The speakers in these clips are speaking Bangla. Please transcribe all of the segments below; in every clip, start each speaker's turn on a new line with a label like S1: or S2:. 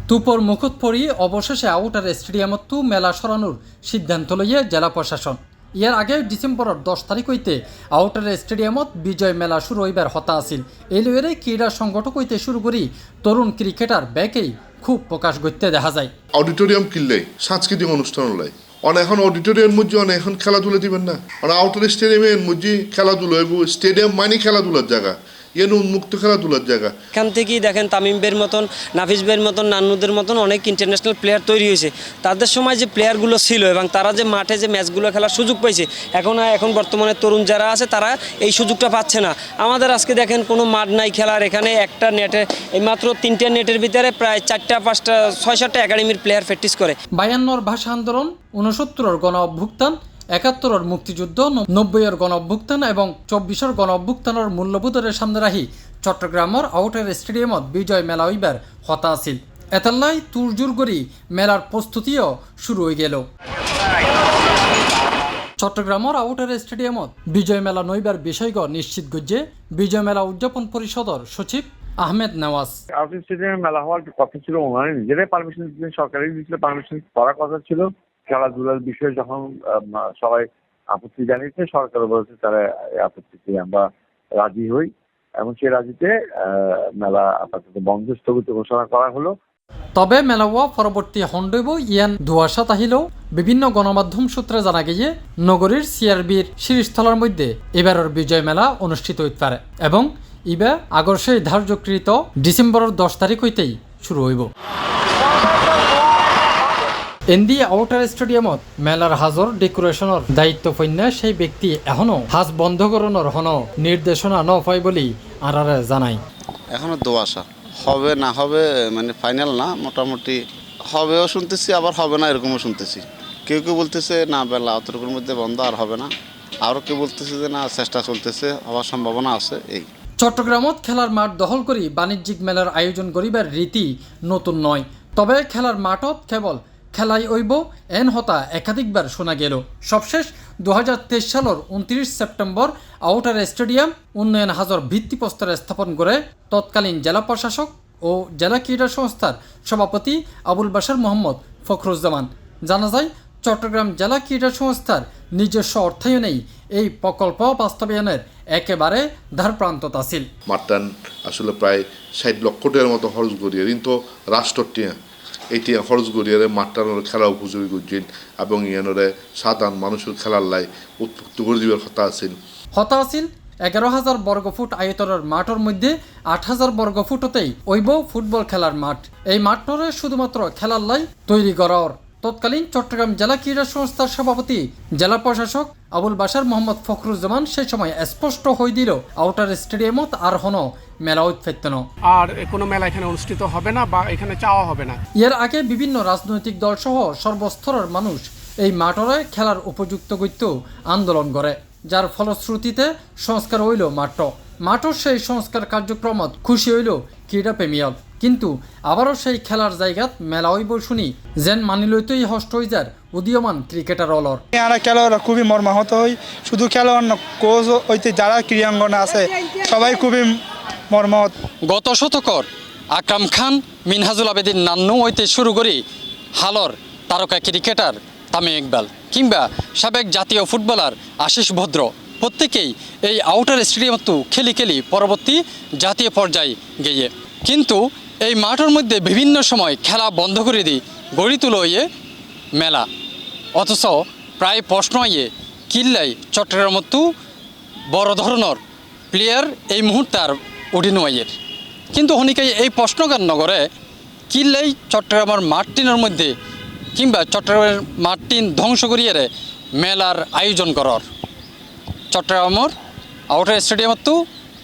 S1: তুপর মুখত পরি অবশেষে আউটার স্টেডিয়ামতো মেলা সরানোর সিদ্ধান্ত লইয়ে জেলা প্রশাসন। ইয়ার আগে ডিসেম্বরের 10 তারিখ হইতে আউটার স্টেডিয়ামত বিজয় মেলা শুরু হইবার হতা আছিল। এই লইয়ে ক্রীড়া সংগঠক হইতে শুরু করি তরুণ ক্রিকেটার ব্যাকেই খুব প্রকাশ করতে দেখা যায়।
S2: অডিটোরিয়াম কিনলে সাংস্কৃতিক অনুষ্ঠান হলাই এখন অডিটোরিয়ামের মধ্যে এখন খেলাধুলা দিবেন না, আউটার স্টেডিয়ামের মধ্যে খেলাধুলা হইব। স্টেডিয়াম মানে খেলাধুলার জায়গা, উন্মুক্ত খেলাধুলার জায়গা।
S3: এখান থেকেই দেখেন তামিম বের মতন, নাফিস বের মতন, নান্নুদের মতন অনেক ইন্টারন্যাশনাল প্লেয়ার তৈরি হয়েছে। তাদের সময় যে প্লেয়ারগুলো ছিল এবং তারা যে মাঠে যে ম্যাচগুলো খেলার সুযোগ পাইছে, এখন বর্তমানে তরুণ যারা আছে তারা এই সুযোগটা পাচ্ছে না। আমাদের আজকে দেখেন কোনো মাঠ নাই খেলার, এখানে একটা নেটে এই মাত্র 3টা নেটের ভিতরে প্রায় 4টা 5টা 6-7টা একাডেমির প্লেয়ার প্র্যাকটিস করে।
S1: 52 ভাষা আন্দোলন, 69 গণ অভ্যুত্থান, 71 মুক্তিযুদ্ধ, 90 গণ অভ্যুত্থান এবং 24 গণ অভ্যুত্থানের মূল্যবোধের সামনে রাখি চট্টগ্রামের আউটার স্টেডিয়ামত বিজয় মেলা হইবার হতা আছিল। এতাল্লাই তুরজুর করি মেলার প্রস্তুতিও শুরু হয়ে গেল। চট্টগ্রামের আউটার স্টেডিয়ামত বিজয় মেলা নইবার বিষয়গ নিশ্চিত গজ্জে বিজয় মেলা উদযাপন পরিষদের সচিব আহমেদ নওয়াজ।
S4: আউটার স্টেডিয়ামে মেলা হওয়ার কথা ছিল, ওনারা নিজেরাই পারমিশন দিচ্ছিলেন, সরকারি দিচ্ছিল, পারমিশন করার কথা ছিল। খেলাধুলার বিষয়ে যখন সবাই আপত্তি জানিয়েছে, সরকার বলেছে তারা আপত্তিতে আমরা রাজি হই এবং সেই রাজিতে মেলা আপাতত বন্ধ স্থগিত ঘোষণা করা হলো।
S1: তবে মেলা হওয়া পরবর্তী হন্ডব ইয়ান ধোয়াশা তাহিলেও বিভিন্ন গণমাধ্যম সূত্রে জানা গিয়ে নগরীর সিআরবির শীর্ষস্থলের মধ্যে এবারের বিজয় মেলা অনুষ্ঠিত হইতে পারে এবং ইবা আগর সেই ধার্যকৃত ডিসেম্বরের 10 তারিখ হইতেই শুরু হইব। এনডি আউটার স্টেডিয়ামত মেলার হাজর ডেকোরেশনের দায়িত্ব পন্যা সেই ব্যক্তি এখনো হাজ বন্ধ করানোর হন নির্দেশনা ন পাই বলি আরারে জানাই।
S5: এখনো দোয়াশা, হবে না হবে মানে ফাইনাল না, মোটামুটি হবেও শুনতেছি আবার হবে না এরকমও শুনতেছি। কেউ কেউ বলতেছে না বেলা অতটুকুর মধ্যে বন্ধ আর হবে না, আরও কেউ বলতেছে যে না চেষ্টা চলতেছে, হওয়ার সম্ভাবনা আছে। এই
S1: চট্টগ্রামত খেলার মাঠ দখল করি বাণিজ্যিক মেলার আয়োজন করিবার রীতি নতুন নয়। তবে খেলার মাঠত কেবল খেলাই হইব এন হতা একাধিকবার শোনা গেল। সবশেষ 2023 সালের 29 সেপ্টেম্বর আউটার স্টেডিয়াম উন্নয়ন হাজর ভিত্তিপ্রস্তর স্থাপন করে তৎকালীন জেলা প্রশাসক ও জেলা ক্রীড়া সংস্থার সভাপতি আবুল বাশার মোহাম্মদ ফখরুজ্জামান। জানা যায় চট্টগ্রাম জেলা ক্রীড়া সংস্থার নিজস্ব অর্থায়নেই এই প্রকল্প বাস্তবায়নের একেবারে ধারপ্রান্তত আছিল।
S2: মাঠটান আসলে প্রায় 60 লক্ষ টাকার মতো খরচ করিয়ে কিন্তু রাষ্ট্রটিয়া এটি খরচ করিয়ে মাঠটানোর খেলা উপযোগী করছেন এবং ইয়ানোরে সাধারণ মানুষের খেলার লাই উৎপত্তি করে দিবার কথা আছিল।
S1: 11,000 বর্গফুট আয়তনের মাঠের মধ্যে 8,000 বর্গফুটতেই ওইব ফুটবল খেলার মাঠ। এই মাঠরে শুধুমাত্র খেলার লাই তৈরি করার তৎকালীন চট্টগ্রাম জেলা ক্রীড়া সংস্থার সভাপতি জেলা প্রশাসক আবুল বাশার মোহাম্মদ ফখরুজ্জামান সেই সময় স্পষ্ট হয়ে দিল আউটার স্টেডিয়ামত আর হন মেলা উৎপেত্তন
S6: আর কোনো মেলা এখানে অনুষ্ঠিত হবে না বা এখানে চাওয়া হবে না।
S1: এর আগে বিভিন্ন রাজনৈতিক দল সহ সর্বস্তরের মানুষ এই মাঠরে খেলার উপযুক্ত করত আন্দোলন করে, যার ফলশ্রুতিতে সংস্কার হইল মাঠর সেই সংস্কার কার্যক্রমত খুশি হইল ক্রীড়াপ্রেমীয়ক। কিন্তু আবারও সেই খেলার জায়গাত মেলা হইব শুনি যেন মানি লইতেই হষ্ট হয়ে যার উদীয়মান ক্রিকেটার অলর।
S7: আমরা খেলোয়াড়রা খুবই মর্মাহত হই, শুধু খেলোয়াড় না, কোচ হইতে যারা ক্রীড়াঙ্গনে আছে সবাই খুবই মর্মাহত।
S1: গত শতকর আকরাম খান, মিনহাজুল আবেদিন নান্নু হইতে শুরু করি হালর তারকা ক্রিকেটার তামিম ইকবাল কিংবা সাবেক জাতীয় ফুটবলার আশিস ভদ্র প্রত্যেকেই এই আউটার স্টেডিয়ামতো খেলি পরবর্তী জাতীয় পর্যায়ে গিয়ে, কিন্তু এই মাঠের মধ্যে বিভিন্ন সময় খেলা বন্ধ করে দিই গড়ি তুলো ইয়ে মেলা। অথচ প্রায় প্রশ্ন ইয়ে কিল্লাই চট্টগ্রামতো বড় ধরনের প্লেয়ার এই মুহূর্তে আর উঠিনো আইয়ের, কিন্তু হনিকাই এই প্রশ্ন কেন করে কিল্লাই চট্টগ্রামের মাঠটিনের মধ্যে কিংবা চট্টগ্রামের মাঠটিন ধ্বংস করিয়ে মেলার আয়োজন করার। চট্টগ্রামের আউটার স্টেডিয়ামতো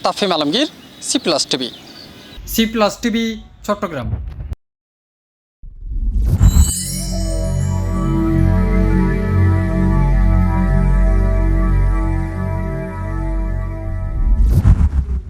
S1: তাফিম আলমগীর, C+ TV চট্টগ্রাম।